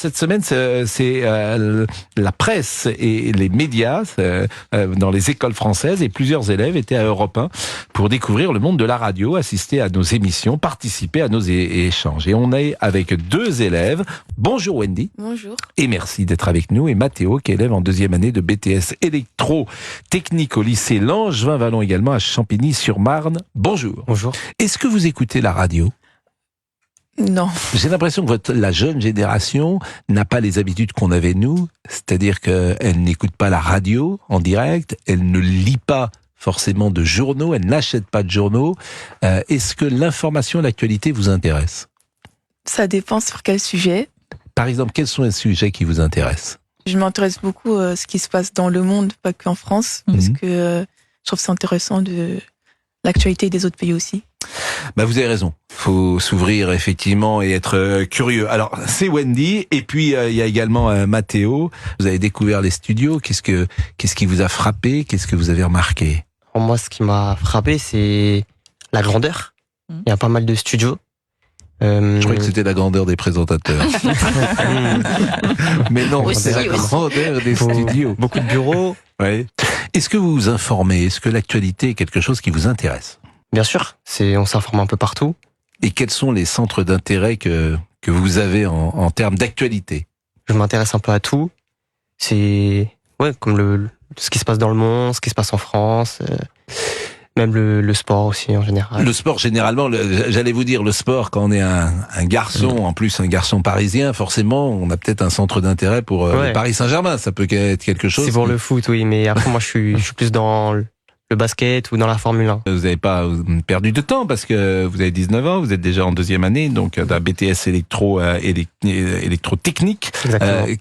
cette semaine, c'est la presse et les médias dans les écoles françaises, et plusieurs élèves étaient à Europe 1 pour découvrir le monde de la radio, assister à nos émissions, participer à nos échanges. Et on est avec deux élèves. Bonjour Wendy. Bonjour. Et merci d'être avec nous. Et Mathéo, qui est élève en deuxième année de BTS électro-technique au lycée Langevin-Vallon, également à Champigny-sur-Marne. Bonjour. Bonjour. Est-ce que vous écoutez la radio ? Non. J'ai l'impression que la jeune génération n'a pas les habitudes qu'on avait nous, c'est-à-dire qu'elle n'écoute pas la radio en direct, elle ne lit pas forcément de journaux, elle n'achète pas de journaux. Est-ce que l'information et l'actualité vous intéressent ? Ça dépend sur quel sujet. Par exemple, quels sont les sujets qui vous intéressent ? Je m'intéresse beaucoup à ce qui se passe dans le monde, pas qu'en France, parce que je trouve ça intéressant de l'actualité des autres pays aussi. Bah vous avez raison, faut s'ouvrir effectivement et être curieux. Alors c'est Wendy, et puis il y a également Mathéo. Vous avez découvert les studios, qu'est-ce qui vous a frappé, qu'est-ce que vous avez remarqué ? Moi, ce qui m'a frappé, c'est la grandeur. Il y a pas mal de studios. Je croyais que c'était la grandeur des présentateurs. Mais non, Aussi, c'est la grandeur des studios. Beaucoup de bureaux. Ouais. Est-ce que vous vous informez ? Est-ce que l'actualité est quelque chose qui vous intéresse ? Bien sûr, on s'informe un peu partout. Et quels sont les centres d'intérêt que vous avez en termes d'actualité ? Je m'intéresse un peu à tout. C'est comme ce qui se passe dans le monde, ce qui se passe en France, même le sport aussi en général. Le sport, généralement, j'allais vous dire, le sport, quand on est un garçon, en plus un garçon parisien, forcément, on a peut-être un centre d'intérêt pour le Paris Saint-Germain. Ça peut être quelque chose. C'est pour le foot, oui, mais après moi je suis plus dans le basket ou dans la Formule 1. Vous n'avez pas perdu de temps parce que vous avez 19 ans, vous êtes déjà en deuxième année, donc d'un BTS électro-technique.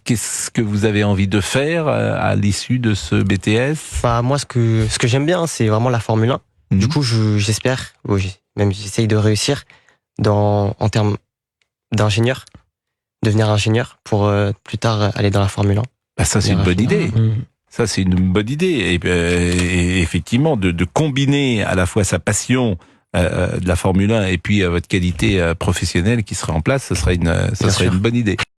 Qu'est-ce que vous avez envie de faire à l'issue de ce BTS ? Moi, ce que j'aime bien, c'est vraiment la Formule 1. Du coup, j'espère, même j'essaye de réussir en termes d'ingénieur, devenir ingénieur pour plus tard aller dans la Formule 1. Bah ça, c'est une bonne idée. Ça, c'est une bonne idée. Et effectivement, de combiner à la fois sa passion de la Formule 1 et puis votre qualité professionnelle qui serait en place, ça serait une bonne idée.